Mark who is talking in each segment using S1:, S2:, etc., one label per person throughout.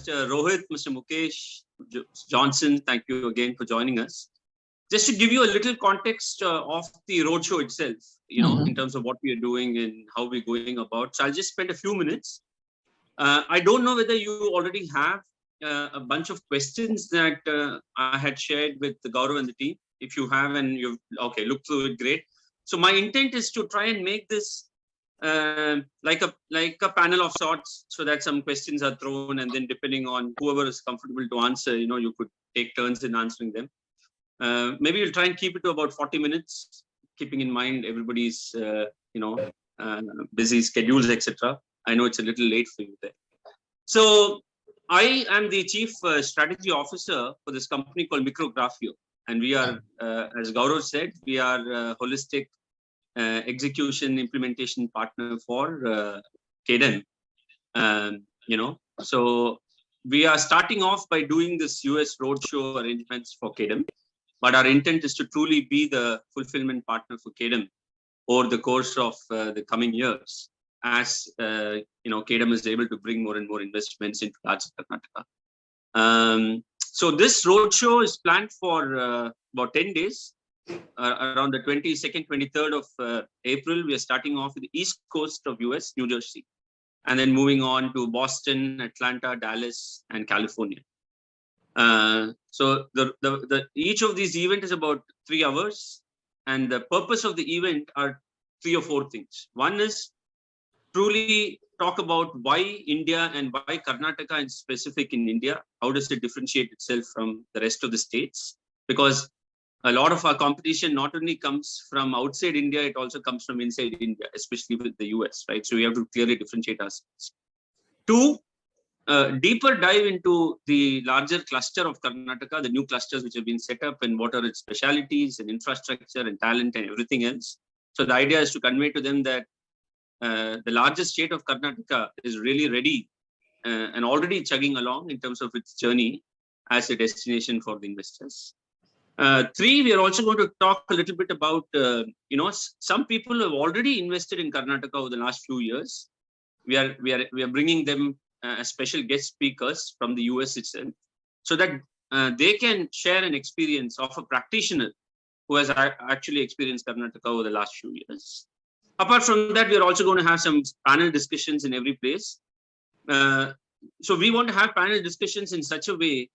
S1: Mr. Rohith, Mr. Mukesh, Johnson, thank you again for joining us. Just to give you a little context of the roadshow itself, in terms of what we are doing and how we're going about. So I'll just spend a few minutes. I don't know whether you already have a bunch of questions that I had shared with the Gaurav and the team. If you have and you've looked through it, great. So my intent is to try and make this like a panel of sorts, so that some questions are thrown, and then depending on whoever is comfortable to answer, you could take turns in answering them. Maybe we'll try and keep it to about 40 minutes, keeping in mind everybody's busy schedules, etc. I know it's a little late for you there. So I am the Chief Strategy Officer for this company called Mikro Grafeio, and we are, as Gaurav said, we are a holistic execution implementation partner for KDEM. So we are starting off by doing this US roadshow arrangements for KDEM, but our intent is to truly be the fulfillment partner for KDEM over the course of the coming years, as KDEM is able to bring more and more investments into large Karnataka. So this roadshow is planned for about 10 days. Around the 22nd, 23rd of April, we are starting off with the east coast of US, New Jersey, and then moving on to Boston, Atlanta, Dallas, and California. So each of these events is about 3 hours, and the purpose of the event are 3 or 4 things. One is truly talk about why India and why Karnataka in specific in India. How does it differentiate itself from the rest of the states? Because a lot of our competition not only comes from outside India, it also comes from inside India, especially with the US, right? So we have to clearly differentiate ourselves. 2, deeper dive into the larger cluster of Karnataka, the new clusters which have been set up, and what are its specialities and infrastructure and talent and everything else. So the idea is to convey to them that the largest state of Karnataka is really ready and already chugging along in terms of its journey as a destination for the investors. 3, we are also going to talk a little bit about, some people have already invested in Karnataka over the last few years. We are bringing them as special guest speakers from the US itself, so that they can share an experience of a practitioner who has actually experienced Karnataka over the last few years. Apart from that, we are also going to have some panel discussions in every place. So we want to have panel discussions in such a way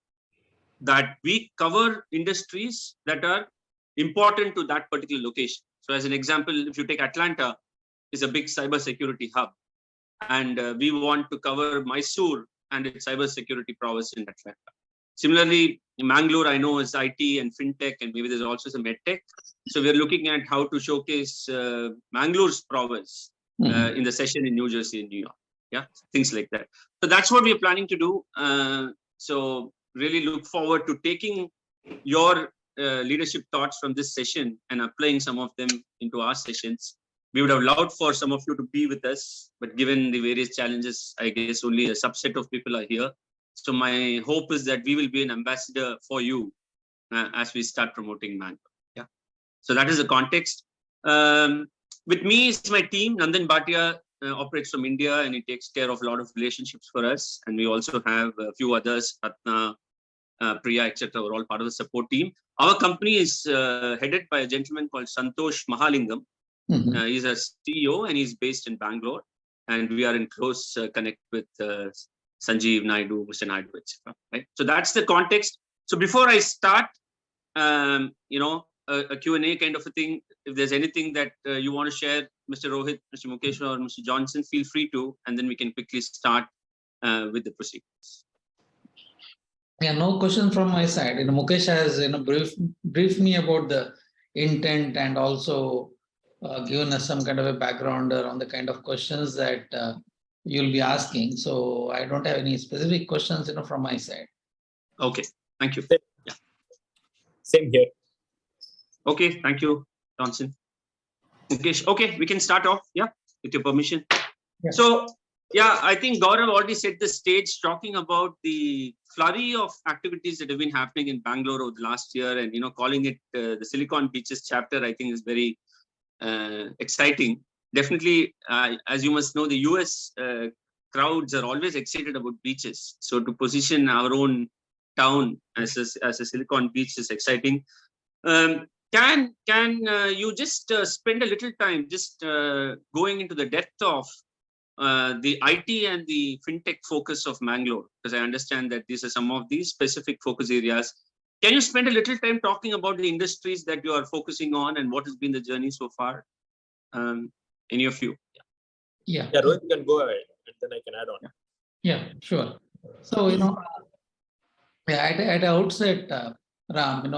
S1: that we cover industries that are important to that particular location. So as an example, if you take Atlanta, is a big cybersecurity hub, and we want to cover Mysore and its cybersecurity prowess in Atlanta. Similarly, Mangaluru, I know, is IT and fintech, and maybe there's also some medtech. So we're looking at how to showcase Mangaluru's prowess in the session in New Jersey and New York. Yeah, things like that. So that's what we're planning to do. So really look forward to taking your leadership thoughts from this session and applying some of them into our sessions. We would have loved for some of you to be with us, but given the various challenges, I guess only a subset of people are here. So my hope is that we will be an ambassador for you as we start promoting Mangalore. Yeah. So that is the context. With me is my team. Nandan Bhatia operates from India, and he takes care of a lot of relationships for us. And we also have a few others, Ratna, Priya, etc. We're all part of the support team. Our company is headed by a gentleman called Santosh Mahalingam. He's a CEO, and he's based in Bangalore. And we are in close connect with Sanjeev Naidu, Mr. Naidu, etc. Right? So that's the context. So before I start, a Q&A kind of a thing, if there's anything that you want to share, Mr. Rohith, Mr. Mukesh, or Mr. Johnson, feel free to, and then we can quickly start with the proceedings.
S2: Yeah, no question from my side. Mukesh has briefed me about the intent and also given us some kind of a background on the kind of questions that you'll be asking. So I don't have any specific questions from my side.
S1: Okay, thank you.
S3: Yeah. Same here.
S1: Okay, thank you, Johnson. Mukesh, okay, we can start off, yeah, with your permission.
S2: Yeah.
S1: So, yeah, I think Gaurav already set the stage talking about the flurry of activities that have been happening in Bangalore over the last year, and calling it the Silicon Beaches chapter, I think is very exciting. Definitely, as you must know, the US crowds are always excited about beaches. So to position our own town as a Silicon beach is exciting. Can you just spend a little time just going into the depth of the IT and the fintech focus of Mangalore? Because I understand that these are some of these specific focus areas. Can you spend a little time talking about the industries that you are focusing on and what has been the journey so far? Any of you?
S2: Yeah.
S3: Yeah, Rohith, you can go ahead and then I can add on.
S2: Yeah, sure. So, at the outset, Ram,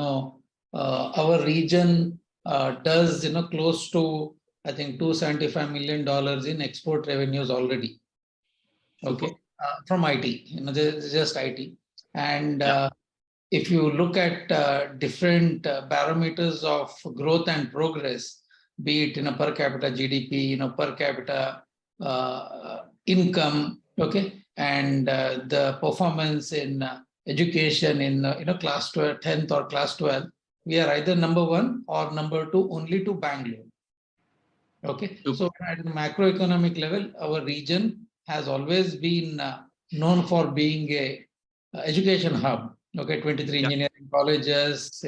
S2: our region does, close to, I think, $275 million in export revenues already. Okay, from IT, just IT. And if you look at different parameters of growth and progress, be it per capita GDP, per capita income, okay, and the performance in education in class 12, 10th or class 12, we are either number 1 or number 2 only to Bangalore. Okay, so at the macroeconomic level, our region has always been known for being a education hub. Okay, 23 engineering colleges,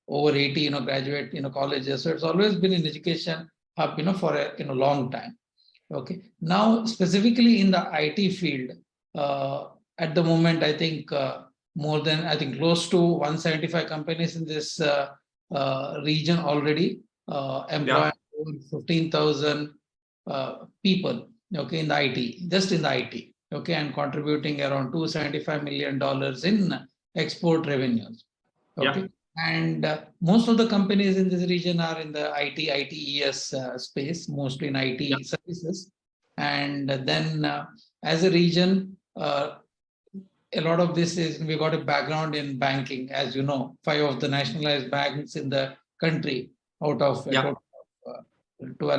S2: over 80 graduate colleges. So it's always been an education hub for a long time. Okay, now specifically in the IT field, at the moment, I think more than, I think, close to 175 companies in this region already employ over 15,000 people, okay, in the IT, just in the IT, okay, and contributing around $275 million in export revenues. Okay, and most of the companies in this region are in the ITES space, mostly in IT services. And then as a region, a lot of this is, we got a background in banking. As you know, 5 of the nationalized banks in the country out of 12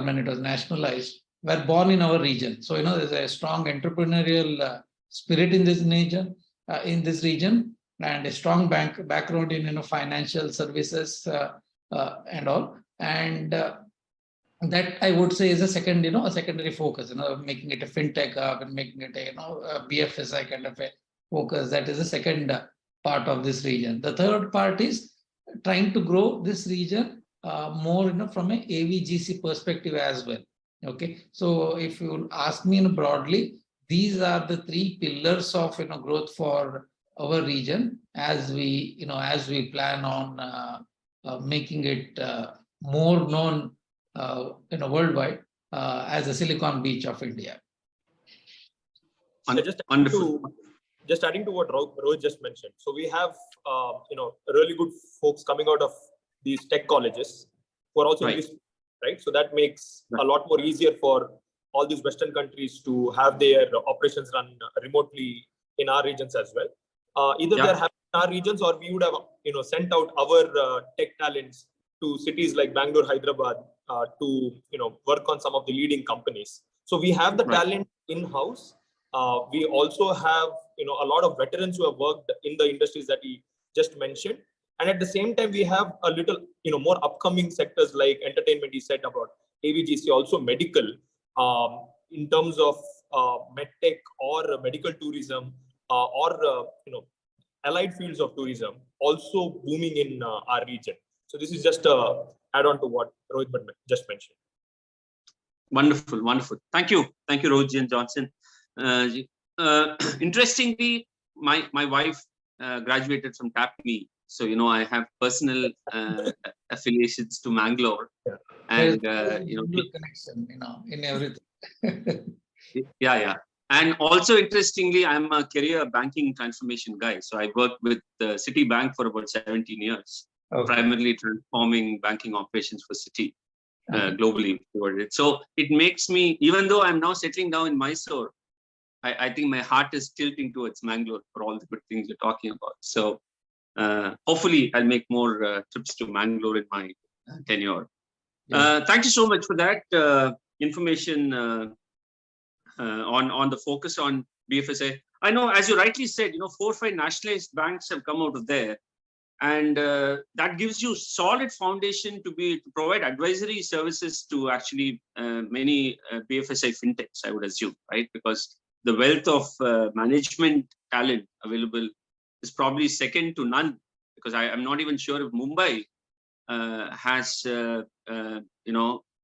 S2: when it was nationalized were born in our region. So, there's a strong entrepreneurial spirit in this region, and a strong background in financial services and all. And that, I would say, is a secondary focus, making it a fintech hub and making it a BFSI kind of a focus. That is the second part of this region. The third part is trying to grow this region more from an AVGC perspective as well. Okay, so if you ask me broadly, these are the 3 pillars of growth for our region as we plan on making it more known worldwide as a Silicon Beach of India.
S3: Just adding to what Rohith just mentioned. So we have really good folks coming out of these tech colleges who are also in this, right? So that makes a lot more easier for all these Western countries to have their operations run remotely in our regions as well. Either they're having in our regions, or we would have sent out our tech talents to cities like Bangalore, Hyderabad to work on some of the leading companies. So we have the talent in-house. We also have a lot of veterans who have worked in the industries that he just mentioned. And at the same time, we have a little more upcoming sectors like entertainment, he said about AVGC, also medical, in terms of medtech or medical tourism or allied fields of tourism also booming in our region. So this is just add on to what Rohith just mentioned.
S1: Wonderful, wonderful. Thank you, Rohith and Johnson. Interestingly, my wife graduated from TAPME, so I have personal affiliations to Mangalore, and
S2: connection, in everything.
S1: yeah. And also, interestingly, I'm a career banking transformation guy. So I worked with Citibank for about 17 years, primarily transforming banking operations for Citi globally. So it makes me, even though I'm now settling down in Mysore, I think my heart is tilting towards Mangalore for all the good things you're talking about. So hopefully I'll make more trips to Mangalore in my tenure. Thank you so much for that information on the focus on BFSI. I know, as you rightly said, 4 or 5 nationalized banks have come out of there, and that gives you solid foundation to provide advisory services to actually many BFSI fintechs, I would assume, right? Because the wealth of management talent available is probably second to none, because I'm not even sure if Mumbai has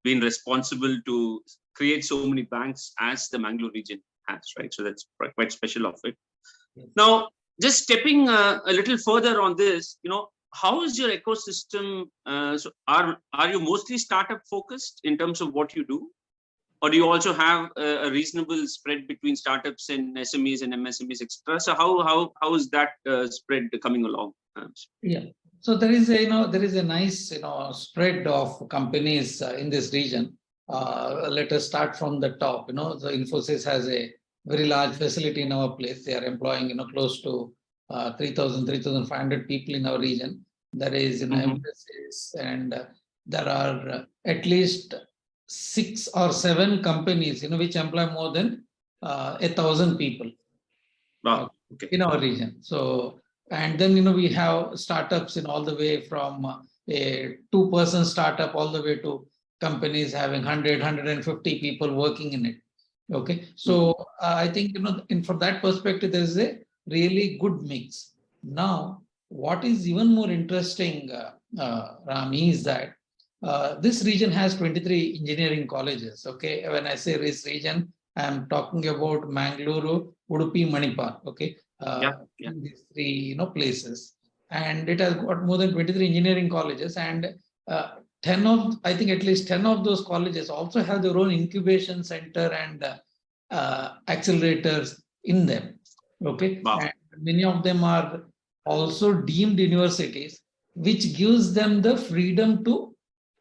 S1: been responsible to create so many banks as the Mangaluru region has, right? So that's quite special of it.
S2: Yes.
S1: Now, just stepping a little further on this, how is your ecosystem? So are you mostly startup focused in terms of what you do, or do you also have a reasonable spread between startups and SMEs and MSMEs, etc.? So how is that spread coming along?
S2: Yeah. So there is a nice spread of companies in this region. Let us start from the top. The Infosys has a very large facility in our place. They are employing close to 3,500 people in our region. There is emphasis, and there are at least 6 or 7 companies which employ more than 1,000 people.
S1: Wow. Okay.
S2: In our region. So, and then we have startups in all the way from a 2-person startup all the way to companies having 100, 150 people working in it. Okay, so I think from that perspective, there is a really good mix. Now, what is even more interesting, Ram, is that this region has 23 engineering colleges. Okay, when I say this region, I'm talking about Mangaluru, Udupi, Manipal. Okay, these 3 places, and it has got more than 23 engineering colleges, and I think at least 10 of those colleges also have their own incubation center and accelerators in them. Okay,
S1: wow.
S2: And many of them are also deemed universities, which gives them the freedom to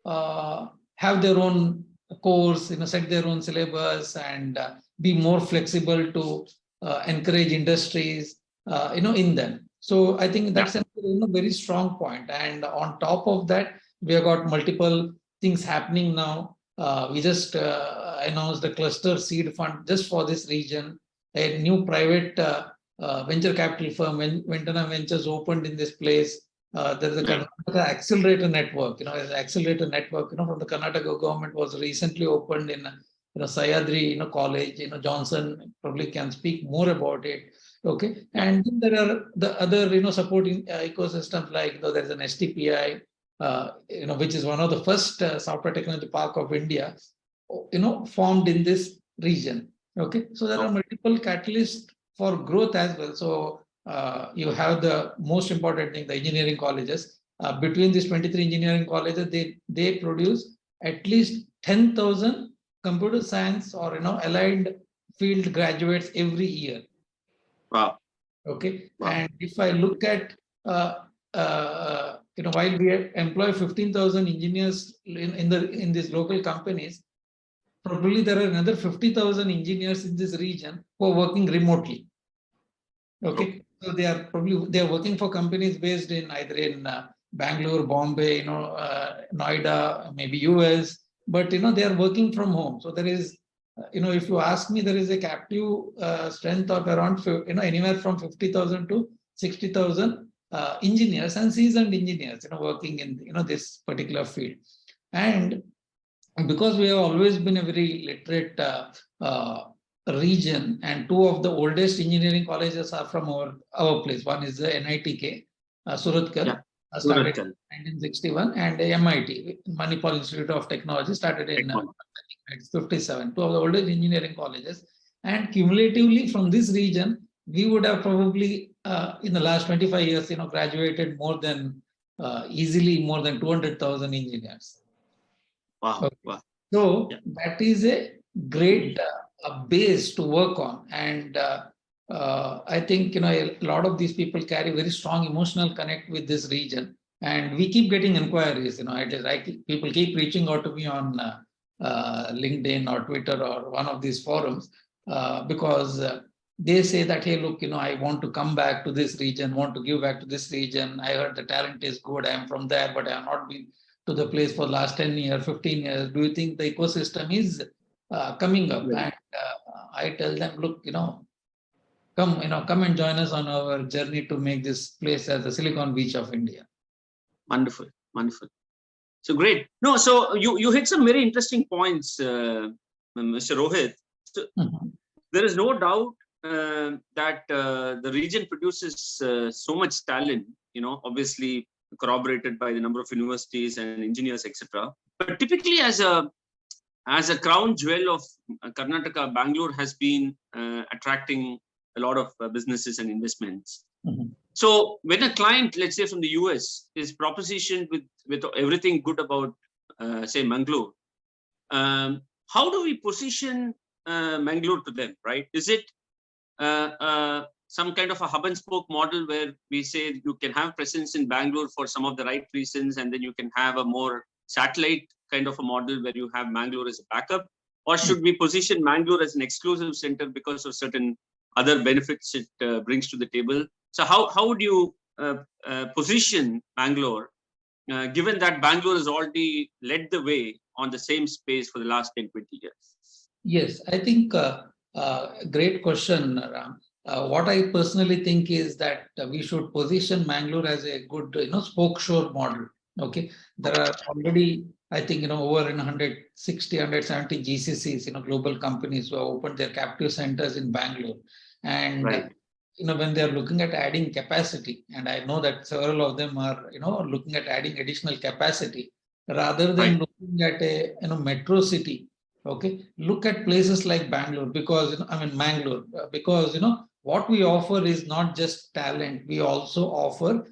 S2: have their own course, set their own syllabus, and be more flexible to encourage industries, in them. So I think that's a very strong point. And on top of that, we have got multiple things happening now. We just announced the cluster seed fund just for this region. A new private venture capital firm, Ventana Ventures, opened in this place. There is a Karnataka accelerator network. An accelerator network, from the Karnataka government was recently opened in Sayadri, college. Johnson probably can speak more about it. Okay, and then there are the other, supporting ecosystems like there's an STPI, which is one of the first software technology park of India, formed in this region. Okay, so there are multiple catalysts for growth as well. So you have the most important thing, the engineering colleges. Between these 23 engineering colleges, they produce at least 10,000 computer science or allied field graduates every year.
S1: Wow.
S2: Okay, wow. And if I look at while we employ 15,000 engineers in these local companies, probably there are another 50,000 engineers in this region who are working remotely. Okay, so they are working for companies based in either in Bangalore, Bombay, Noida, maybe US, but they are working from home. So there is, if you ask me, there is a captive strength of around anywhere from 50,000 to 60,000 engineers and seasoned engineers working in this particular field. And because we have always been a very literate region, and 2 of the oldest engineering colleges are from our place. One is the NITK, Surathkal, started in 1961, and MIT, Manipal Institute of Technology, started in 1957. 2 of the oldest engineering colleges, and cumulatively from this region, we would have probably in the last 25 years, graduated more than easily more than 200,000 engineers.
S1: Wow.
S2: Okay.
S1: Wow.
S2: So that is a great base to work on, and I think a lot of these people carry very strong emotional connect with this region, and we keep getting inquiries. People keep reaching out to me on LinkedIn or Twitter or one of these forums because they say that, hey, look, I want to come back to this region, want to give back to this region. I heard the talent is good. I am from there, but I have not been to the place for the last 10 years, 15 years. Do you think the ecosystem is coming up? And I tell them, look, come and join us on our journey to make this place as the Silicon Beach of India.
S1: Wonderful, wonderful. So great. No, so you hit some very interesting points, Mr. Rohith. So there is no doubt that the region produces so much talent, obviously corroborated by the number of universities and engineers, etc. But typically, as a crown jewel of Karnataka, Bangalore has been attracting a lot of businesses and investments.
S2: Mhm.
S1: So when a client, let's say from the US, is propositioned with everything good about, say, Mangalore, how do we position Mangalore to them, right? Is it some kind of a hub and spoke model where we say you can have presence in Bangalore for some of the right reasons, and then you can have a more satellite kind of a model where you have Mangalore as a backup? Or should we position Mangalore as an exclusive center because of certain other benefits it brings to the table? So how would you position Bangalore, given that Bangalore has already led the way on the same space for the last 10, 20 years?
S2: Yes, I think great question, Ram. What I personally think is that we should position Mangalore as a good, spoke shore model. Okay, there are already, I think, over 160, 170 GCCs, global companies who have opened their captive centers in Bangalore, and
S1: Right.
S2: when they are looking at adding capacity, and I know that several of them are, looking at adding additional capacity rather than
S1: Right.
S2: looking at a, metro city. Okay, look at places like Bangalore because Mangalore because what we offer is not just talent. We also offer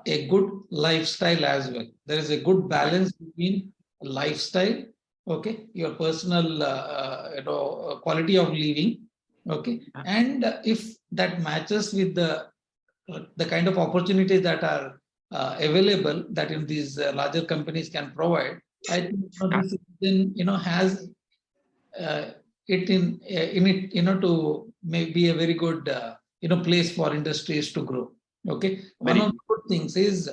S2: a good lifestyle as well. There is a good balance between lifestyle, okay, your personal quality of living, okay, and if that matches with the kind of opportunities that are available that in these larger companies can provide, I think this region has it in it to maybe a very good place for industries to grow. Okay, one of the good things is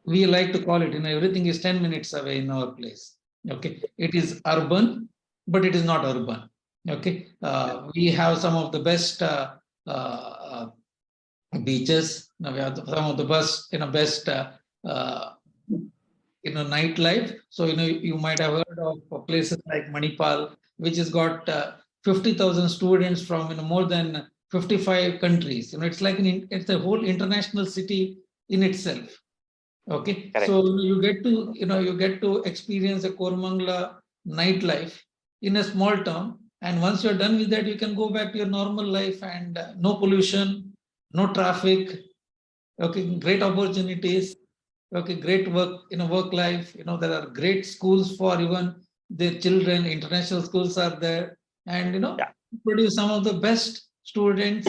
S2: we like to call it everything is 10 minutes away in our place. Okay, it is urban, but it is not urban. Okay, we have some of the best beaches. We have some of the best nightlife. So you might have heard of places like Manipal, which has got 50,000 students from more than 55 countries. It's like it's a whole international city in itself. Okay,
S4: Correct.
S2: so you get to experience a Koramangala nightlife in a small town, and once you're done with that, you can go back to your normal life and no pollution, no traffic. Okay, great opportunities. Okay, great work, work life. There are great schools for even their children. International schools are there, and produce some of the best students.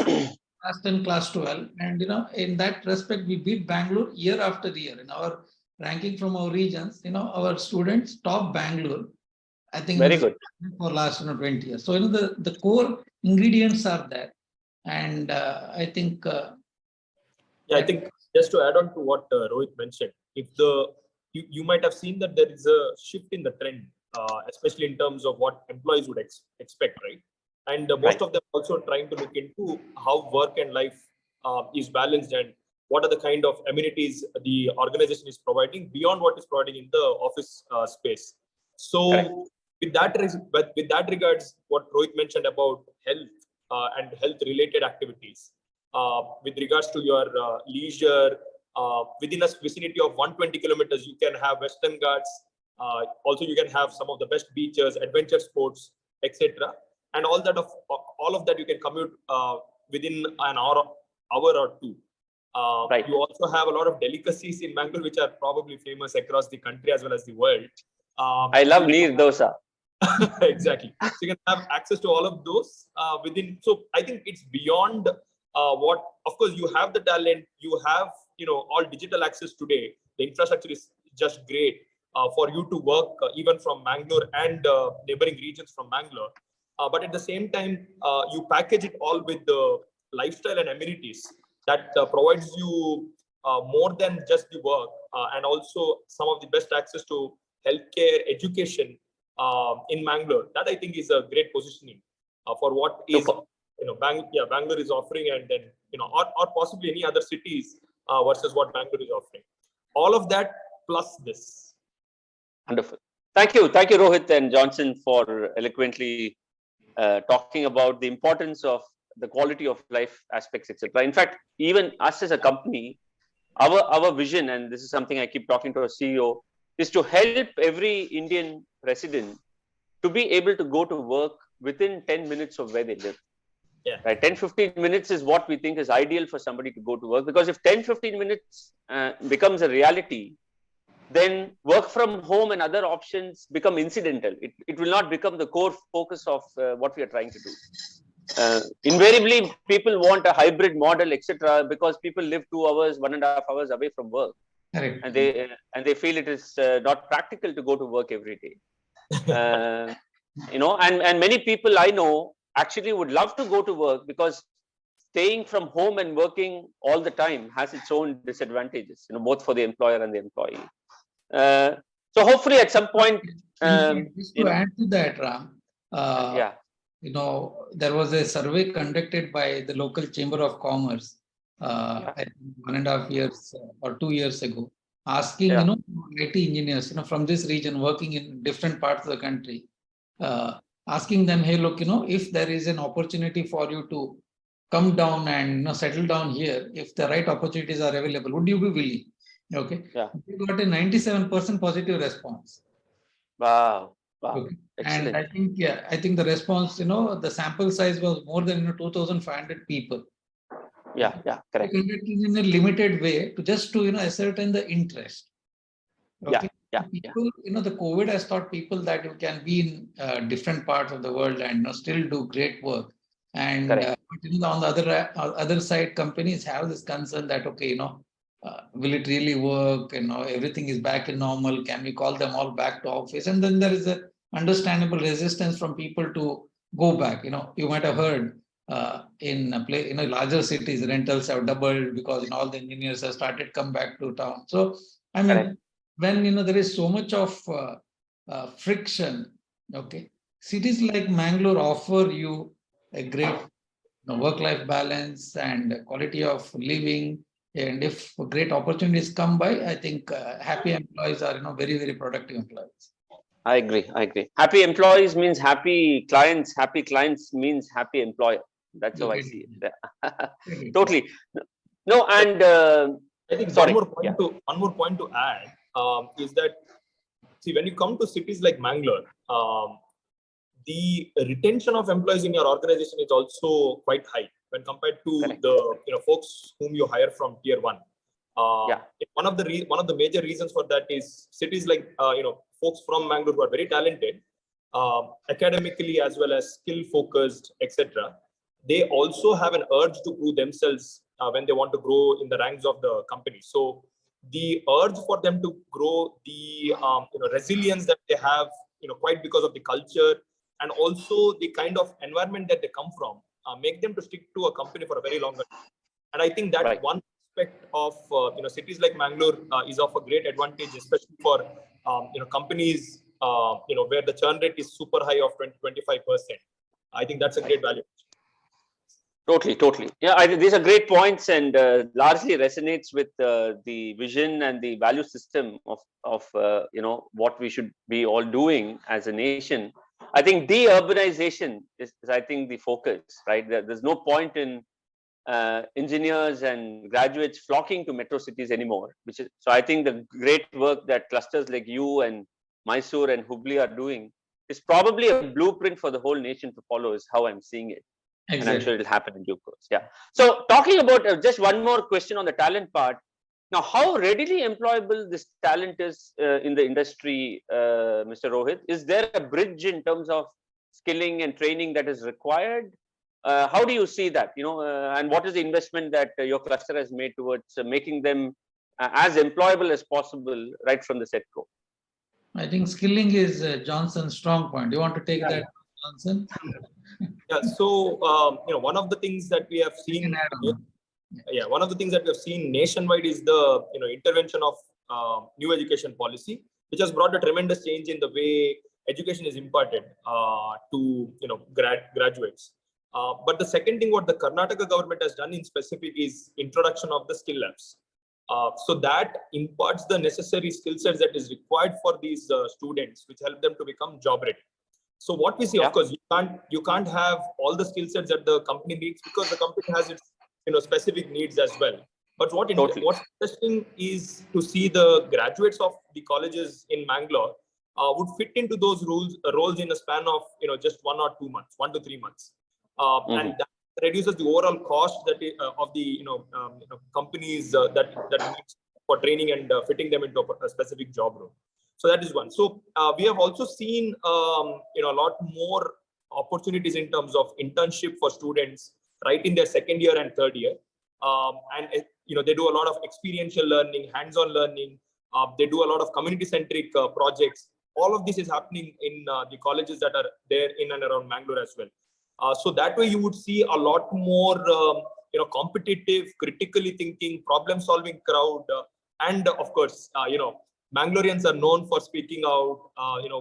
S2: Class 10, class 12, and in that respect, we beat Bangalore year after year in our ranking from our regions. Our students top Bangalore. I think
S4: very good
S2: for last 20 years. So the core ingredients are there, and I think.
S3: I think just to add on to what Rohith mentioned, if you might have seen that there is a shift in the trend, especially in terms of what employees would expect, right? And most of them also trying to look into how work and life is balanced and what are the kind of amenities the organization is providing beyond what is providing in the office space. So with that regards, what Rohith mentioned about health and health related activities, with regards to your leisure, within a vicinity of 120 kilometers, you can have Western Ghats. Also, you can have some of the best beaches, adventure sports, etc. And all of that you can commute within an hour or two. You also have a lot of delicacies in Mangalore, which are probably famous across the country as well as the world.
S4: I love neer dosa.
S3: Exactly. So you can have access to all of those within. So I think it's beyond what. Of course, you have the talent. You have all digital access today. The infrastructure is just great for you to work even from Mangalore and neighboring regions from Mangalore. But at the same time, you package it all with the lifestyle and amenities that provides you more than just the work, and also some of the best access to healthcare, education in Mangalore. That I think is a great positioning for what is Bangalore is offering, and then or possibly any other cities versus what Bangalore is offering. All of that plus this.
S4: Wonderful. Thank you, Rohith and Johnson, for eloquently talking about the importance of the quality of life aspects, etc. In fact, even us as a company, our vision, and this is something I keep talking to our CEO, is to help every Indian resident to be able to go to work within 10 minutes of where they live.
S3: Yeah.
S4: Right, 10-15 minutes is what we think is ideal for somebody to go to work, because if 10-15 minutes becomes a reality, then work from home and other options become incidental. It will not become the core focus of what we are trying to do. Invariably, people want a hybrid model, etc., because people live 2 hours, 1.5 hours away from work.
S2: Correct.
S4: And they feel it is not practical to go to work every day. And many people I know actually would love to go to work, because staying from home and working all the time has its own disadvantages, both for the employer and the employee. So hopefully at some point,
S2: just to add to that, Ram,
S4: yeah,
S2: there was a survey conducted by the local Chamber of Commerce, I think 1.5 years or 2 years ago, asking, IT engineers, from this region working in different parts of the country, asking them, hey, look, if there is an opportunity for you to come down and settle down here, if the right opportunities are available, would you be willing? Okay.
S4: Yeah.
S2: We got a 97% positive response.
S4: Wow.
S2: Okay.
S4: Excellent.
S2: And I think the response, the sample size was more than 2,500 people.
S4: Yeah, correct.
S2: Conducted in a limited way to ascertain the interest. Okay.
S4: Yeah.
S2: People, the COVID has taught people that you can be in different parts of the world and still do great work. And on the other side, companies have this concern that, okay, will it really work? Everything is back in normal. Can we call them all back to office? And then there is a understandable resistance from people to go back. You might have heard in larger cities, rentals have doubled because all the engineers have started come back to town. So I mean, when there is so much of friction, okay, cities like Mangaluru offer you a great work-life balance and quality of living. And if great opportunities come by, I think happy employees are very, very productive employees.
S4: I agree. Happy employees means happy clients. Happy clients means happy employer. That's how I see it. Totally. No, and
S3: I think
S4: sorry.
S3: One more point to add is that, see, when you come to cities like Mangalore, the retention of employees in your organization is also quite high when compared to the folks whom you hire from tier 1. One of the major reasons for that is cities like folks from Mangalore who are very talented, academically as well as skill focused, etc. They also have an urge to prove themselves when they want to grow in the ranks of the company. So the urge for them to grow, the resilience that they have, quite because of the culture and also the kind of environment that they come from, make them to stick to a company for a very long time. And I think that one aspect of cities like Mangalore is of a great advantage, especially for companies where the churn rate is super high of 20-25%. I think that's a great value.
S4: Totally. Yeah, these are great points, and largely resonates with the vision and the value system of what we should be all doing as a nation. I think de-urbanization is I think the focus, right? There's no point in engineers and graduates flocking to metro cities anymore. So I think the great work that clusters like you and Mysore and Hubli are doing is probably a blueprint for the whole nation to follow, is how I'm seeing it. Exactly. And I'm sure it'll happen in due course. Yeah. So talking about just one more question on the talent part. Now, how readily employable this talent is in the industry, Mr. Rohith? Is there a bridge in terms of skilling and training that is required? How do you see that? And what is the investment that your cluster has made towards making them as employable as possible right from the set-go?
S2: I think skilling is Johnson's strong point. Do you want to take that, Johnson?
S3: Yeah. So one of the things that we have seen. One of the things that we have seen nationwide is the intervention of new education policy, which has brought a tremendous change in the way education is imparted to graduates. But the second thing, what the Karnataka government has done in specific is introduction of the skill labs. So that imparts the necessary skill sets that is required for these students, which help them to become job ready. So what we see, of course, you can't have all the skill sets that the company needs, because the company has its specific needs as well. But what's interesting is to see the graduates of the colleges in Mangalore would fit into those roles in a span of just 1 or 2 months, 1 to 3 months, and that reduces the overall cost that of the companies that needs for training and fitting them into a specific job role. So that is one. So we have also seen a lot more opportunities in terms of internship for students right in their second year and third year, and they do a lot of experiential learning, hands-on learning. They do a lot of community-centric projects. All of this is happening in the colleges that are there in and around Mangalore as well. So that way you would see a lot more competitive, critically thinking, problem-solving crowd, and of course Mangaloreans are known for speaking out,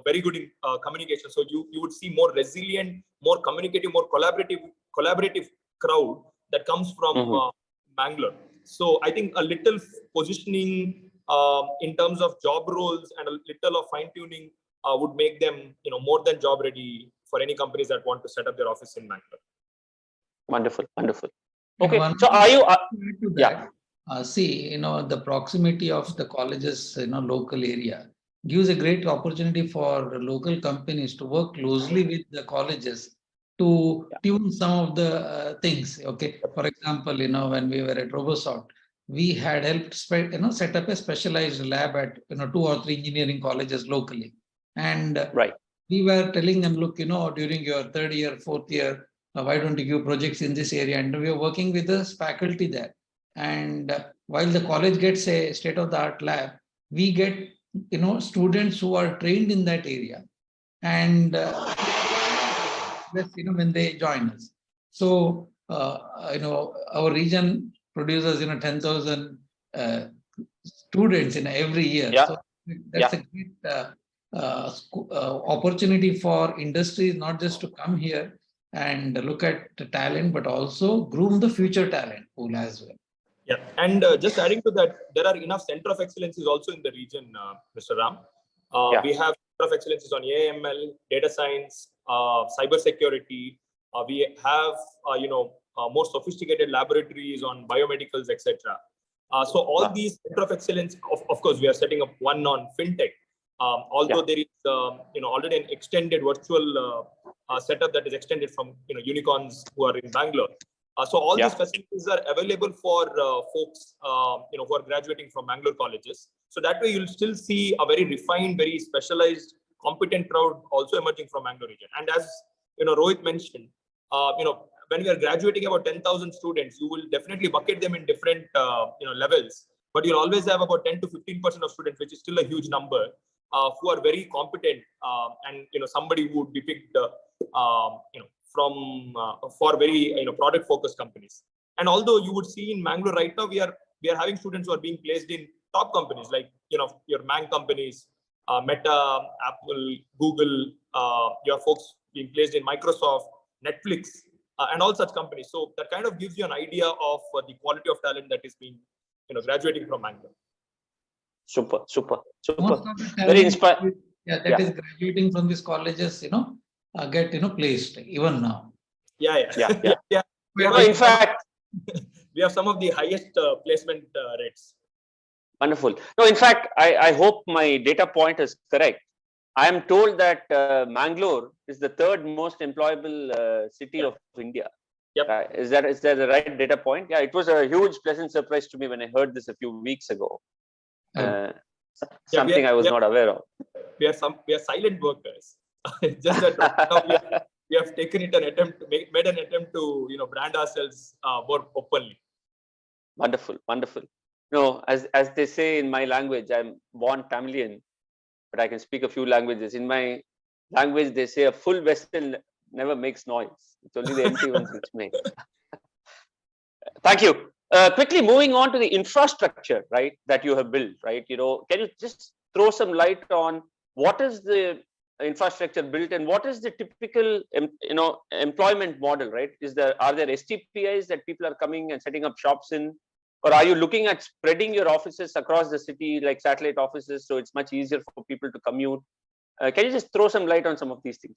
S3: very good in communication. So you would see more resilient, more communicative, more collaborative crowd that comes from Bangalore. So I think a little positioning in terms of job roles and a little of fine tuning would make them, more than job ready for any companies that want to set up their office in Bangalore.
S4: Wonderful, wonderful. Okay, so are you?
S2: See, the proximity of the colleges, local area gives a great opportunity for local companies to work closely with the colleges to tune some of the things. Okay, for example, when we were at Robosoft, we had helped set up a specialized lab at 2 or 3 engineering colleges locally, and we were telling them, look, during your third year, fourth year, why don't you give projects in this area? And we are working with the faculty there. And while the college gets a state-of-the-art lab, we get students who are trained in that area, and when they join us. So our region produces 10,000 students in every year. So that's a great opportunity for industries not just to come here and look at the talent, but also groom the future talent pool as well.
S3: Yeah, and just adding to that, there are enough center of excellences also in the region, Mr. Ram. We have center of excellences on AML, data science, cyber security. We have more sophisticated laboratories on biomedicals, etc. So all these center of excellence, of course, we are setting up one on fintech. Although there is already an extended virtual setup that is extended from unicorns who are in Bangalore. So all these facilities are available for folks who are graduating from Mangalore colleges. So that way you'll still see a very refined, very specialized, competent crowd also emerging from Mangalore region. And as Rohith mentioned, when we are graduating about 10,000 students, you will definitely bucket them in different levels. But you'll always have about 10 to 15% of students, which is still a huge number, who are very competent, and somebody who would be picked from for very product focused companies. And although you would see in Mangalore right now, we are having students who are being placed in top companies like your Mang companies, Meta, Apple, Google, your folks being placed in Microsoft, Netflix, and all such companies. So that kind of gives you an idea of the quality of talent that is being graduating from Mangalore.
S4: Super.
S2: Very inspiring. That is graduating from these colleges, get placed even now.
S3: Yeah.
S4: In fact,
S3: we have some of the highest placement rates.
S4: Wonderful. No, in fact, I hope my data point is correct. I am told that Mangalore is the third most employable city of India.
S3: Yep.
S4: Is that the right data point? Yeah, it was a huge pleasant surprise to me when I heard this a few weeks ago. Something I was not aware of.
S3: We are silent workers. Just that we have taken it made an attempt to brand ourselves more openly.
S4: Wonderful. As they say in my language, I'm born Tamilian, but I can speak a few languages. In my language, they say a full vessel never makes noise. It's only the empty ones which make. Thank you. Quickly moving on to the infrastructure, right, that you have built, right? Can you just throw some light on what is the infrastructure built and what is the typical, employment model, right? Are there STPIs that people are coming and setting up shops in, or are you looking at spreading your offices across the city like satellite offices so it's much easier for people to commute? Can you just throw some light on some of these things?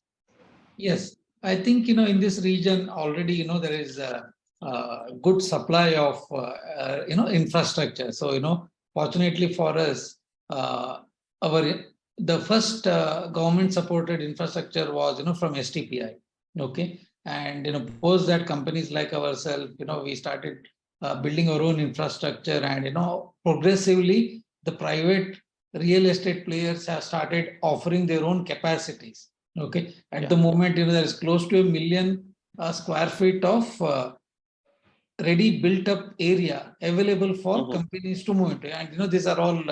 S2: Yes, I think, in this region already, there is a good supply of, infrastructure. So, fortunately for us, the first government supported infrastructure was, from STPI. Okay. And, post that, companies like ourselves, we started building our own infrastructure, and, progressively the private real estate players have started offering their own capacities. Okay. At the moment, there is close to 1 million square feet of ready built up area available for companies to move into. And, these are all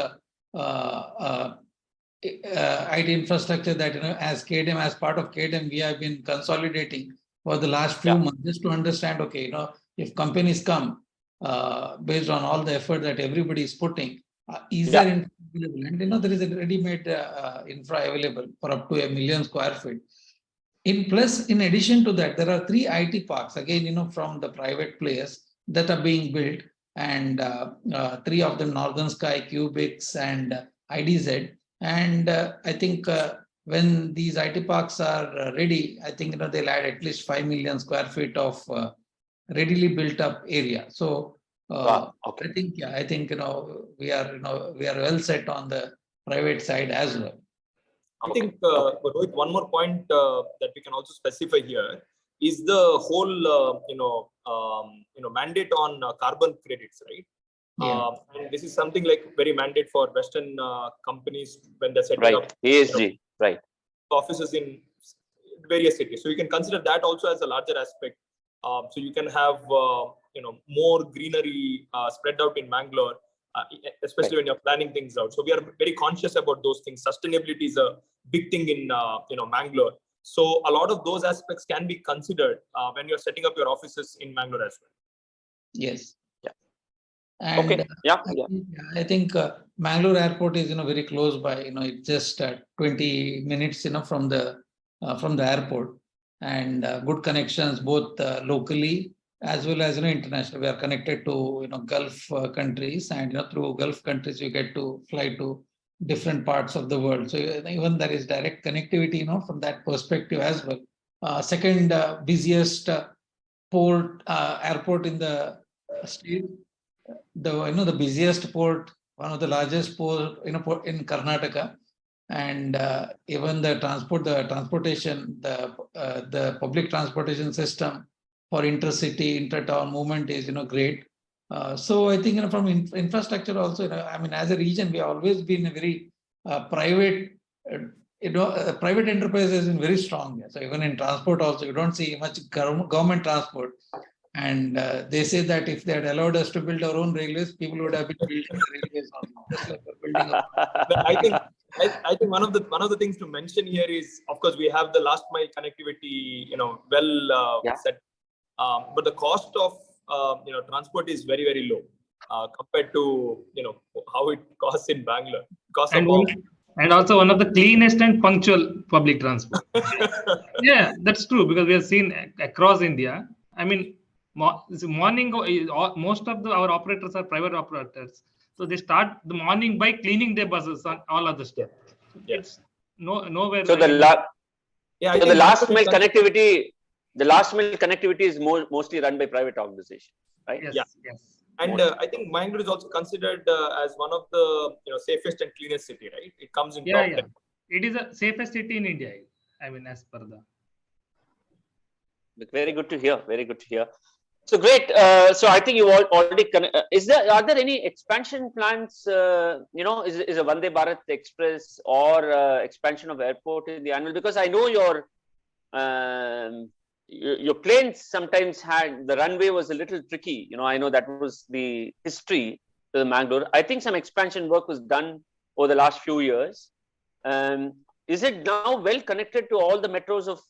S2: IT infrastructure that, as KDEM, as part of KDEM, we have been consolidating for the last few months, just to understand, okay, if companies come based on all the effort that everybody is putting, is there infra available? And, there is a ready-made infra available for up to 1 million square feet. In addition to that, there are 3 IT parks, again, from the private players that are being built, and 3 of them, Northern Sky, Cubics, and IDZ. And I think when these IT parks are ready, I think, they'll add at least 5 million square feet of readily built up area. So I think, we are well set on the private side as well.
S3: I think, Rohith, one more point that we can also specify here is the whole, mandate on carbon credits, right? And this is something like very mandate for Western companies when they're setting up
S4: ESG,
S3: offices in various cities. So you can consider that also as a larger aspect. So you can have, more greenery spread out in Mangalore. Especially when you're planning things out. So we are very conscious about those things. Sustainability is a big thing in Mangalore. So a lot of those aspects can be considered when you're setting up your offices in Mangalore as well.
S2: Yes.
S4: And
S2: I think Mangalore airport is very close by. It's just 20 minutes from the airport, and good connections both locally as well as international. We are connected to Gulf countries, and through Gulf countries we get to fly to different parts of the world. So even there is direct connectivity, from that perspective as well. Second busiest port airport in the state. The busiest port, one of the largest port in Karnataka, and even the transportation, the public transportation system for intercity, inter-town movement is great. So I think from infrastructure also, as a region, we have always been a very private. Private enterprise has been very strong. So even in transport also, you don't see much government transport. And they say that if they had allowed us to build our own railways, people would have been building railways also, just like we're building.
S3: I think one of the things to mention here is, of course, we have the last mile connectivity, set. But the cost of transport is very, very low compared to how it costs in Bangalore.
S5: And also one of the cleanest and punctual public transport. Yeah, that's true, because we have seen across India. Morning, most of our operators are private operators, so they start the morning by cleaning their buses and all other stuff. It's nowhere.
S4: So the last mile connectivity is mostly run by private organizations, right?
S3: Yes. And I think Mangalore is also considered as one of the safest and cleanest city, right? It comes in top 10.
S5: It is the safest city in India. As per the.
S4: Very good to hear. Very good to hear. So great. So I think you all already. Are there any expansion plans? Is a Vande Bharat Express or expansion of airport in the annual? Because I know your planes sometimes had the runway was a little tricky. I know that was the history to the Mangalore. I think some expansion work was done over the last few years. Is it now well connected to all the metros of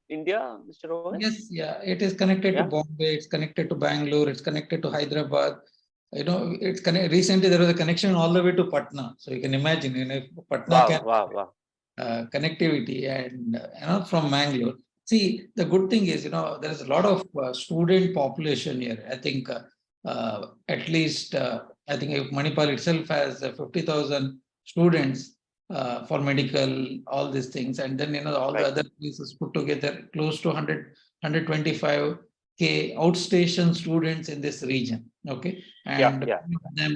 S4: India, Mr. Rohith?
S2: Yes, it is connected to Bombay, it's connected to Bangalore, it's connected to Hyderabad. Recently there was a connection all the way to Patna. So you can imagine, if Patna connectivity, and from Mangalore. See, the good thing is, there is a lot of student population here. I think at least, if Manipal itself has 50,000 students, for medical, all these things, and then all the
S4: Right.
S2: other places put together, close to 125K outstation students in this region. Okay, and
S4: Yeah.
S2: them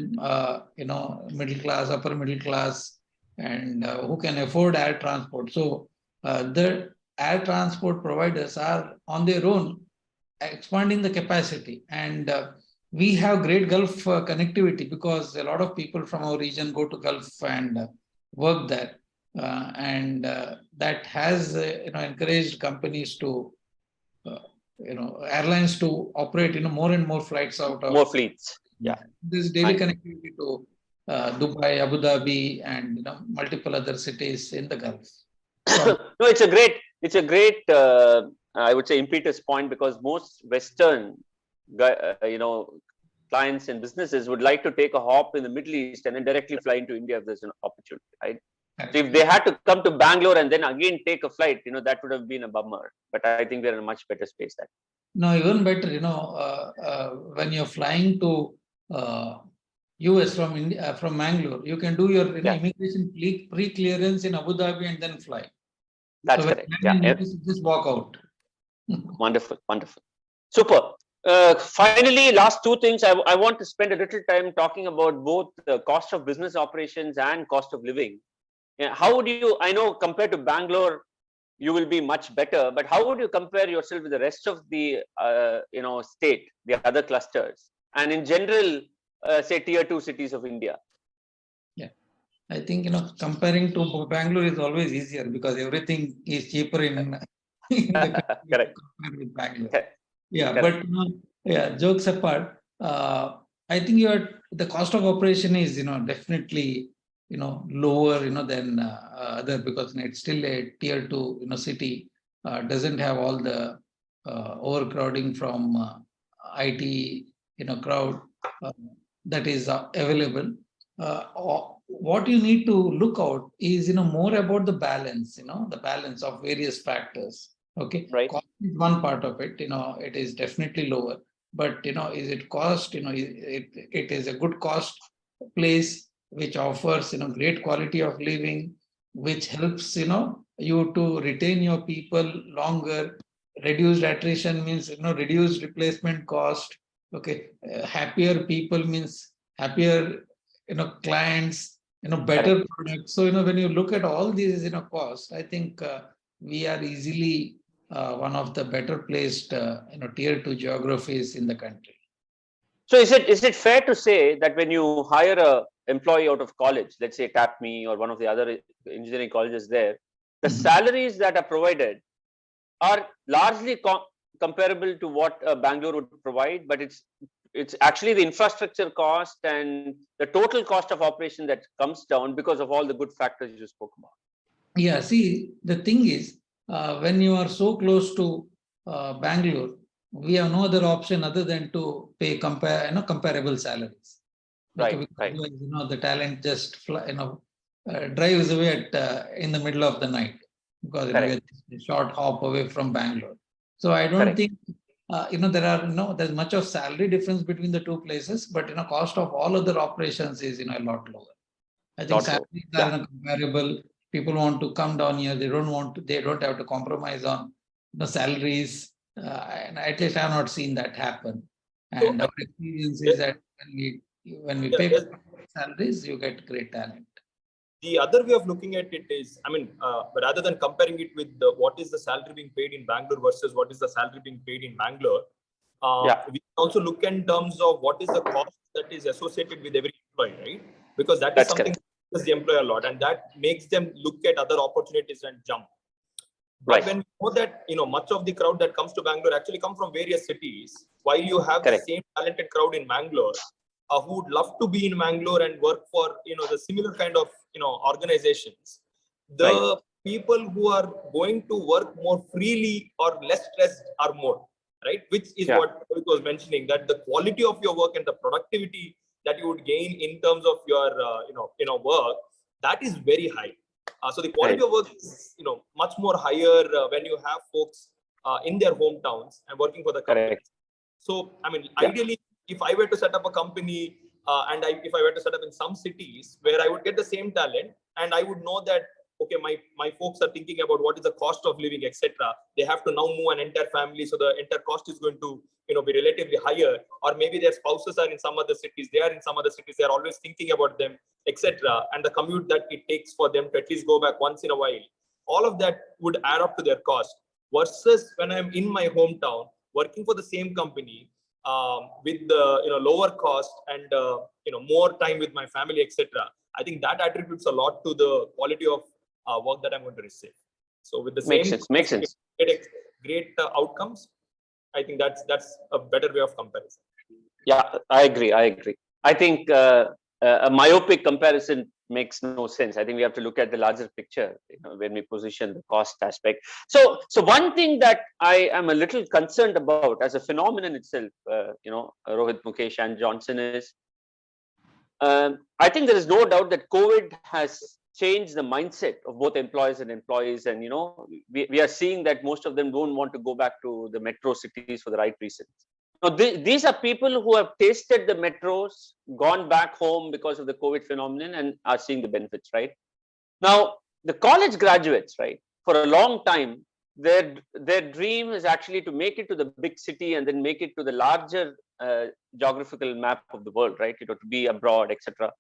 S2: middle class, upper middle class, and who can afford air transport. So the air transport providers are on their own expanding the capacity, and we have great Gulf connectivity because a lot of people from our region go to Gulf and work there, and that has encouraged companies to airlines to operate more and more flights out of
S4: More fleets. Yeah.
S2: this daily
S4: Nice.
S2: connectivity to Dubai, Abu Dhabi, and multiple other cities in the Gulf. So,
S4: No, it's a great I would say impetus point, because most Western clients and businesses would like to take a hop in the Middle East and then directly fly into India if there's an opportunity, right? So if they had to come to Bangalore and then again take a flight, that would have been a bummer. But I think we're in a much better space than.
S2: no, even better, when you're flying to US from India, from Mangalore, you can do your immigration pre-clearance in Abu Dhabi and then fly.
S4: That's
S2: so
S4: correct.
S2: You just walk out.
S4: Wonderful, wonderful, super. Finally, last two things. I want to spend a little time talking about both the cost of business operations and cost of living. How would you? I know compared to Bangalore, you will be much better, but how would you compare yourself with the rest of the state, the other clusters, and in general, say tier 2 cities of India?
S2: Yeah, I think comparing to Bangalore is always easier because everything is cheaper in the
S4: Correct.
S2: compared with Bangalore.
S4: Correct.
S2: Yeah,
S4: Correct.
S2: but jokes apart, I think the cost of operation is definitely lower than other, because it's still a tier 2 city, doesn't have all the overcrowding from IT crowd that is available. What you need to look out is more about the balance, the balance of various factors. Okay,
S4: right.
S2: Cost is one part of it. It is definitely lower, but is it cost? It is a good cost place which offers great quality of living, which helps you to retain your people longer. Reduced attrition means reduced replacement cost. Okay, happier people means happier clients, better products. So when you look at all these costs, I think we are easily one of the better placed tier 2 geographies in the country.
S4: So is it fair to say that when you hire a employee out of college, let's say TAPME or one of the other engineering colleges there, the salaries that are provided are largely comparable to what Bangalore would provide, but it's actually the infrastructure cost and the total cost of operation that comes down because of all the good factors you spoke about?
S2: Yeah, see, the thing is, when you are so close to Bangalore, we have no other option other than to pay comparable salaries.
S4: Okay,
S2: right. Because, the talent just drives away in the middle of the night, because we're a short hop away from Bangalore. So I don't think there's much of salary difference between the two places, but cost of all other operations is a lot lower. I think salaries are comparable. People want to come down here. They don't have to compromise on salaries. And at least I have not seen that happen. And our experience is that when we pay salaries, you get great talent.
S3: The other way of looking at it is, rather than comparing it with what is the salary being paid in Bangalore versus what is the salary being paid in Bangalore, we also look in terms of what is the cost that is associated with every employee, right? Because that is something that does the employer a lot, and that makes them look at other opportunities and jump. But when we know that much of the crowd that comes to Bangalore actually come from various cities, while you have the same talented crowd in Bangalore who would love to be in Bangalore and work for the similar kind of organizations, the people who are going to work more freely or less stressed are more, right? Which is what Rohith was mentioning, that the quality of your work and the productivity that you would gain in terms of your work, that is very high. So the quality of work is much more higher when you have folks in their hometowns and working for the company. So ideally, if I were to set up a company if I were to set up in some cities where I would get the same talent, and I would know that, okay, my folks are thinking about what is the cost of living, etc. They have to now move an entire family, so the entire cost is going to be relatively higher. Or maybe their spouses are in some other cities, they are in some other cities, they are always thinking about them, etc. And the commute that it takes for them to at least go back once in a while, all of that would add up to their cost. Versus when I'm in my hometown working for the same company, with the lower cost and more time with my family, etc. I think that attributes a lot to the quality of work that I'm going to receive. So with the same
S4: makes sense.
S3: Great outcomes, I think that's a better way of comparison.
S4: Yeah, I agree. I think a myopic comparison makes no sense. I think we have to look at the larger picture, when we position the cost aspect. So one thing that I am a little concerned about as a phenomenon itself, Rohith, Mukesh, and Johnson, is I think there is no doubt that COVID has changed the mindset of both employers and employees, and we are seeing that most of them don't want to go back to the metro cities for the right reasons. Now, these are people who have tasted the metros, gone back home because of the COVID phenomenon, and are seeing the benefits, right? Now, the college graduates, right, for a long time, their dream is actually to make it to the big city and then make it to the larger geographical map of the world, right? To be abroad, etc.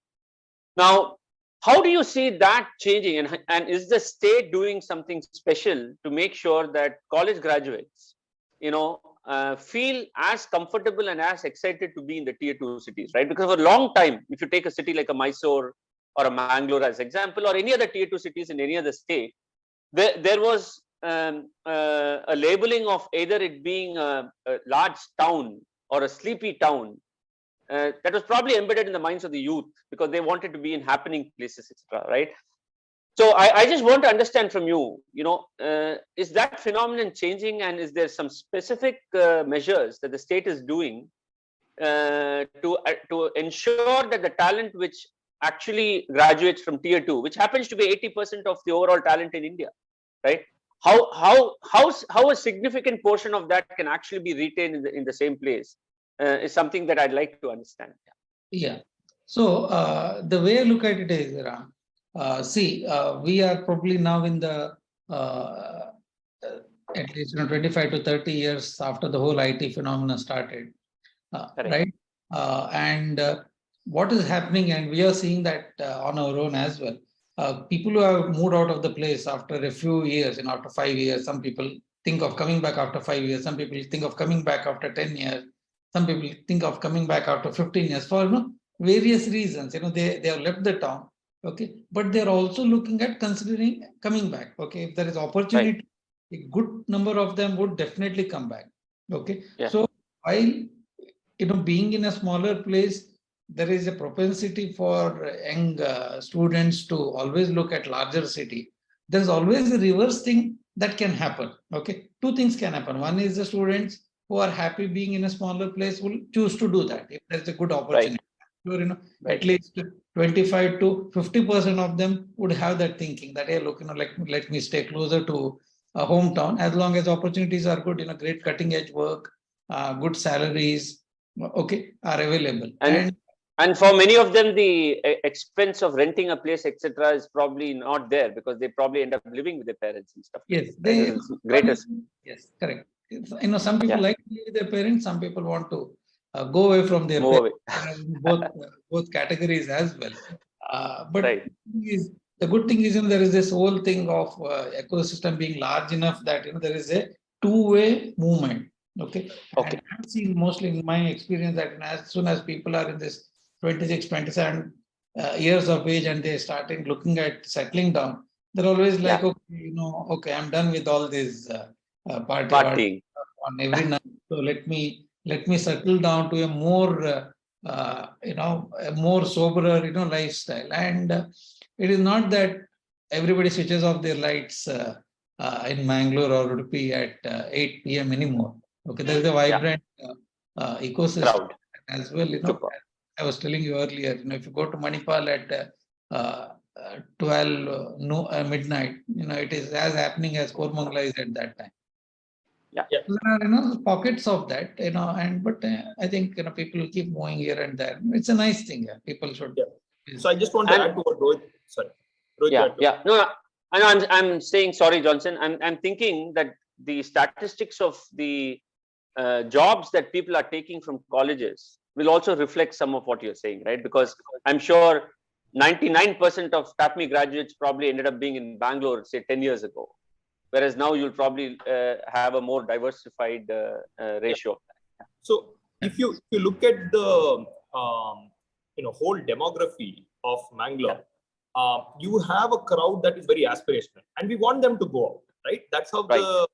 S4: Now, how do you see that changing, and is the state doing something special to make sure that college graduates, feel as comfortable and as excited to be in the tier 2 cities, right? Because for a long time, if you take a city like a Mysore or a Mangaluru as example, or any other tier 2 cities in any other state, there was a labeling of either it being a large town or a sleepy town that was probably embedded in the minds of the youth because they wanted to be in happening places, etc. Right? So I just want to understand from you, is that phenomenon changing, and is there some specific measures that the state is doing to ensure that the talent which actually graduates from tier 2, which happens to be 80% of the overall talent in India, right? How a significant portion of that can actually be retained in the same place is something that I'd like to understand.
S2: Yeah. So the way I look at it is, Ram, we are probably now in the at least 25 to 30 years after the whole IT phenomena started, right? And what is happening, and we are seeing that on our own as well. People who have moved out of the place after a few years, after 5 years, some people think of coming back after 5 years, some people think of coming back after 10 years, some people think of coming back after 15 years for various reasons. They have left the town, okay, but they're also looking at considering coming back. Okay, if there is opportunity, a good number of them would definitely come back. Okay, so while being in a smaller place, there is a propensity for young students to always look at larger city. There's always a reverse thing that can happen. Okay, two things can happen. One is the students who are happy being in a smaller place will choose to do that if there's a good opportunity. Sure, at least 25 to 50% of them would have that thinking that, hey, look, let me stay closer to a hometown as long as opportunities are good. Great cutting edge work, good salaries, okay, are available.
S4: And for many of them, the expense of renting a place, etc., is probably not there because they probably end up living with their parents and stuff.
S2: Yes, yes, correct. Some people like to live with their parents. Some people want to go away from their parents. Both categories as well. But the good thing is, there is this whole thing of ecosystem being large enough that there is a two-way movement. Okay. And I've seen mostly in my experience that as soon as people are in this 26, 27 years of age and they started looking at settling down, they're always like, okay, I'm done with all this partying on every night. So let me settle down to a more a more soberer lifestyle. And it is not that everybody switches off their lights in Mangaluru or Udupi at 8 p.m. anymore. Okay, there is a vibrant ecosystem as well. I was telling you earlier, if you go to Manipal at 12 midnight, it is as happening as Kormangala is at that time. So there are pockets of that, but I think people keep moving here and there. It's a nice thing. People should.
S3: So I just want to add to what Rohith. Sorry.
S4: Yeah. No, I'm saying, sorry, Johnson. I'm thinking that the statistics of the jobs that people are taking from colleges will also reflect some of what you're saying, right? Because I'm sure 99% of TAPMI graduates probably ended up being in Bangalore, say 10 years ago. Whereas now you'll probably have a more diversified ratio.
S3: So if you look at the whole demography of Mangalore, you have a crowd that is very aspirational, and we want them to go out, right? That's how the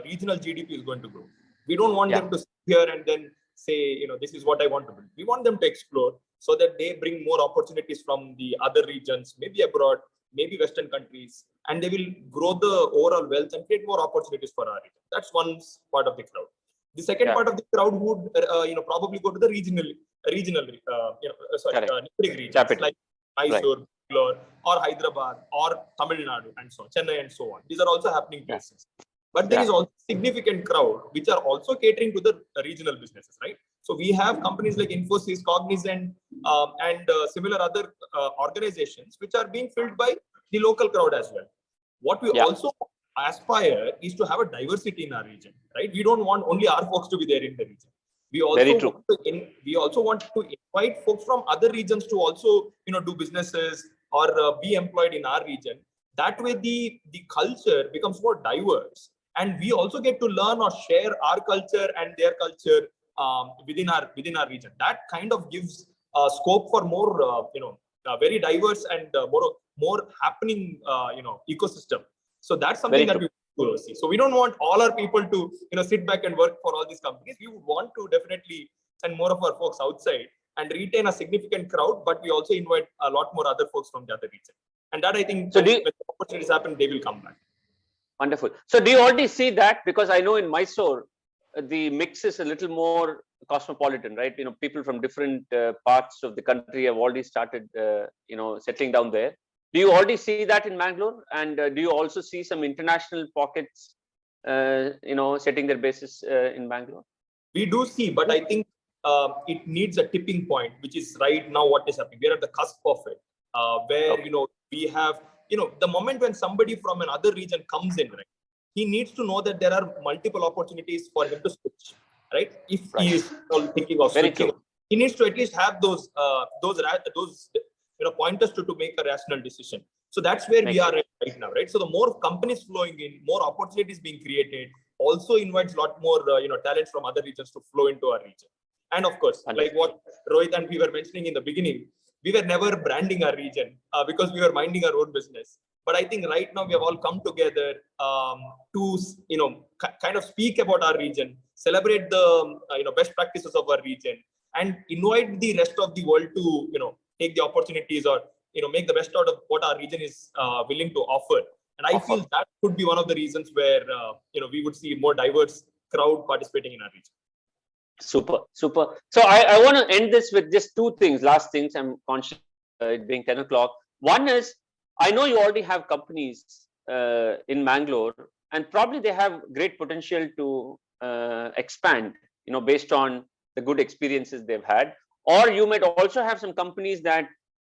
S3: regional GDP is going to grow. We don't want them to sit here and then say, this is what I want to do. We want them to explore so that they bring more opportunities from the other regions, maybe abroad, maybe Western countries, and they will grow the overall wealth and create more opportunities for our region. That's one part of the crowd. The second part of the crowd would, probably go to the regional, neighboring regions like Mysore, Bangalore, or Hyderabad, or Tamil Nadu, and so on, Chennai, and so on. These are also happening places. But there is also a significant crowd which are also catering to the regional businesses, right? So we have companies like Infosys, Cognizant, and similar other organizations which are being filled by the local crowd as well. What we also aspire is to have a diversity in our region, right? We don't want only our folks to be there in the region. We also want to invite folks from other regions to also, do businesses or be employed in our region. That way, the culture becomes more diverse, and we also get to learn or share our culture and their culture within our region. That kind of gives scope for more, very diverse and more happening, ecosystem. So that's something that we want to see. So we don't want all our people to, sit back and work for all these companies. We would want to definitely send more of our folks outside and retain a significant crowd, but we also invite a lot more other folks from the other region. And that, I think, when the opportunities happen, they will come back.
S4: Wonderful. So do you already see that? Because I know in Mysore, the mix is a little more cosmopolitan, right? People from different parts of the country have already started, settling down there. Do you already see that in Mangalore? And do you also see some international pockets, setting their bases in Bangalore?
S3: We do see, but I think it needs a tipping point, which is right now what is happening. We're at the cusp of it, where, we have, the moment when somebody from another region comes in, right, he needs to know that there are multiple opportunities for him to switch, right? If he is thinking of switching, he needs to at least have those pointers to make a rational decision. So that's where we are right now, right? So the more companies flowing in, more opportunities being created, also invites a lot more talent from other regions to flow into our region. And of course, like what Rohith and we were mentioning in the beginning, we were never branding our region because we were minding our own business. But I think right now we have all come together to, kind of speak about our region, celebrate the best practices of our region, and invite the rest of the world to take the opportunities or make the best out of what our region is willing to offer. And I feel that could be one of the reasons where we would see more diverse crowd participating in our region.
S4: Super. So I want to end this with just two things, last things. I'm conscious it being 10 o'clock. One is, I know you already have companies in Mangalore, and probably they have great potential to expand, based on the good experiences they've had. Or you might also have some companies that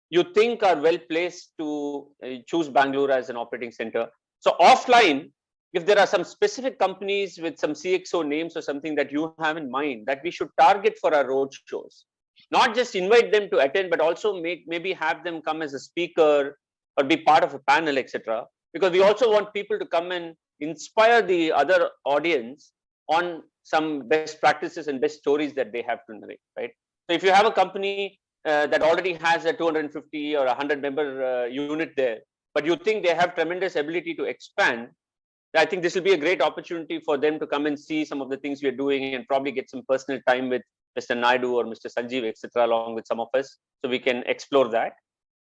S4: you think are well placed to choose Bangalore as an operating center. So offline, if there are some specific companies with some CXO names or something that you have in mind that we should target for our road shows, not just invite them to attend, but also maybe have them come as a speaker or be part of a panel, etc. Because we also want people to come and inspire the other audience on some best practices and best stories that they have to narrate, right? So if you have a company that already has a 250 or 100 member unit there, but you think they have tremendous ability to expand, I think this will be a great opportunity for them to come and see some of the things we are doing and probably get some personal time with Mr. Naidu or Mr. Sanjeev, etc., along with some of us, so we can explore that.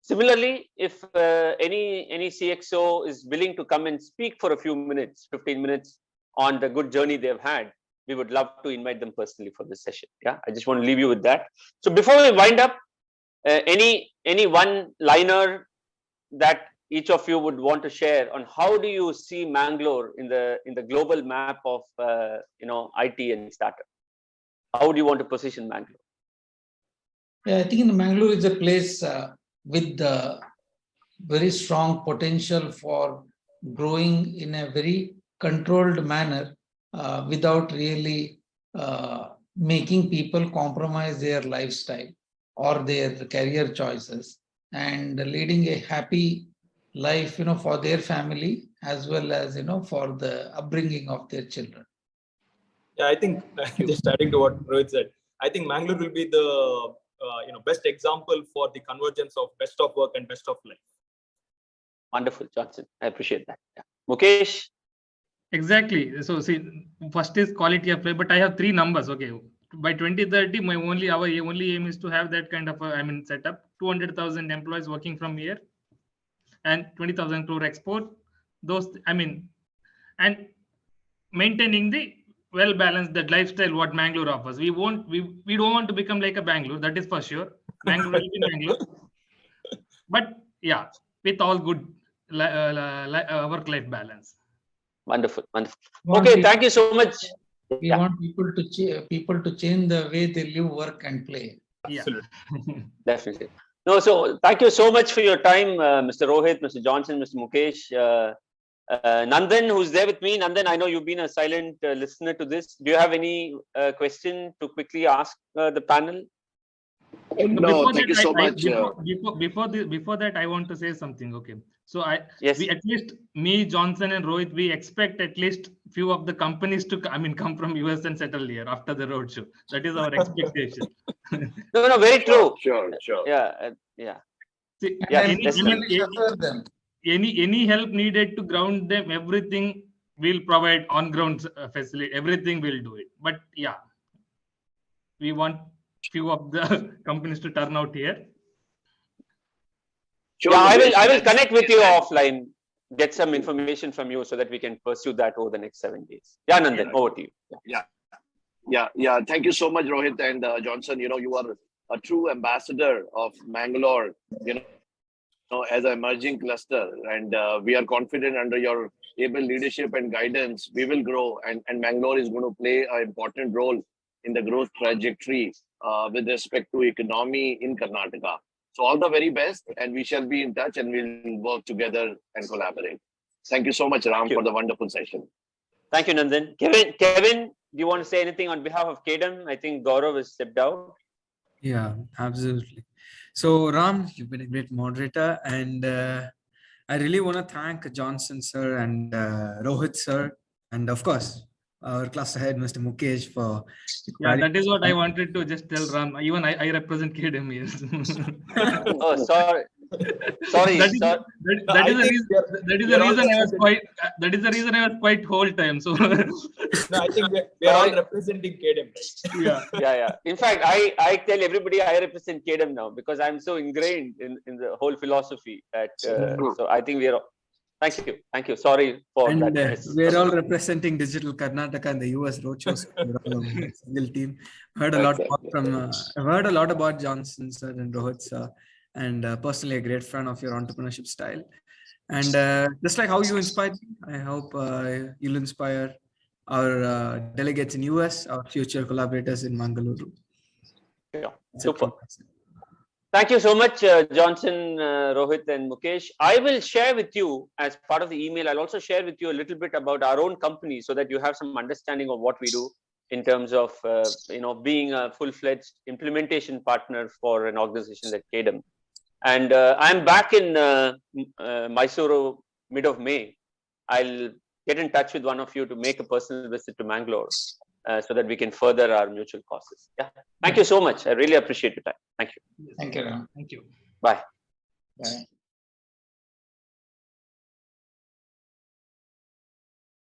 S4: Similarly, if any CXO is willing to come and speak for a few minutes, 15 minutes on the good journey they've had, we would love to invite them personally for this session. Yeah, I just want to leave you with that. So before we wind up, any one liner that each of you would want to share on how do you see Mangalore in the global map of IT and startup? How do you want to position Mangalore?
S2: Yeah, I think Mangalore is a place with the very strong potential for growing in a very controlled manner without really making people compromise their lifestyle or their career choices, and leading a happy life, for their family as well as, for the upbringing of their children.
S3: Yeah, I think just adding to what Rohith said, I think Mangaluru will be the best example for the convergence of best of work and best of life.
S4: Wonderful, Johnson. I appreciate that. Yeah. Mukesh?
S5: Exactly. So see, first is quality of life, but I have 3 numbers. Okay. By 2030, our only aim is to have that kind of setup. 200,000 employees working from here and 20,000 crore export. And maintaining the well-balanced that lifestyle what Mangalore offers. We don't want to become like a Bangalore, that is for sure. Mangalore will be Mangalore. But yeah, with all good work-life balance.
S4: Wonderful, wonderful. Okay, thank you so much.
S2: We want people to change the way they live, work, and play.
S3: Absolutely.
S5: Yeah.
S4: Definitely. No, so thank you so much for your time, Mr. Rohith, Mr. Johnson, Mr. Mukesh. Nandan, who's there with me. Nandan, I know you've been a silent listener to this. Do you have any question to quickly ask the panel?
S6: No, thank you so much.
S5: Before that, I want to say something. Okay, so
S4: Yes.
S5: we at least me, Johnson, and Rohith, we expect at least few of the companies to come from US and settle here after the roadshow. That is our expectation.
S4: No, very true.
S6: Sure.
S4: Yeah.
S5: See,
S4: Yeah,
S5: any help needed to ground them, everything we'll provide on ground facility. Everything we'll do it. But yeah, we want few of the companies to turn out here.
S6: Sure,
S4: yeah, I will connect with you offline, get some information from you so that we can pursue that over the next 7 days. Yeah, Nandan, over to you.
S6: Yeah. Thank you so much, Rohith and Johnson. You are a true ambassador of Mangalore, as an emerging cluster. And we are confident under your able leadership and guidance, we will grow. And Mangalore is going to play an important role in the growth trajectory with respect to economy in Karnataka. So all the very best, and we shall be in touch and we'll work together and collaborate. Thank you so much, Ram, for the wonderful session.
S4: Thank you, Nandan. Kevin, do you want to say anything on behalf of KDEM? I think Gaurav has stepped out.
S7: Yeah, absolutely. So Ram, you've been a great moderator, and I really want to thank Johnson sir and Rohith sir, and of course our cluster head, Mr. Mukesh, for.
S5: Yeah, that is what I wanted to just tell Ram. Even I represent KDEM here.
S4: Oh, sorry.
S5: That is the reason I was quite whole time. So
S3: no, I think we are all representing KDEM.
S4: Yeah. In fact, I tell everybody I represent KDEM now because I'm so ingrained in the whole philosophy that so I think we are. Thank you. Sorry for
S7: and,
S4: that.
S7: We're all representing Digital Karnataka and the US roadshows. Single team. I've heard a lot about Johnson sir and Rohith sir, and personally a great fan of your entrepreneurship style. And just like how you inspired me, I hope you'll inspire our delegates in US, our future collaborators in Mangaluru.
S4: Yeah, super. Thank you so much, Johnson, Rohith, and Mukesh. I will share with you as part of the email. I'll also share with you a little bit about our own company so that you have some understanding of what we do in terms of being a full-fledged implementation partner for an organization like KDEM. And I'm back in Mysuru mid of May. I'll get in touch with one of you to make a personal visit to Mangalore so that we can further our mutual causes. Yeah. Thank you so much. I really appreciate your time. Thank you.
S2: Thank you.
S5: Thank you.
S4: Bye.
S2: Bye.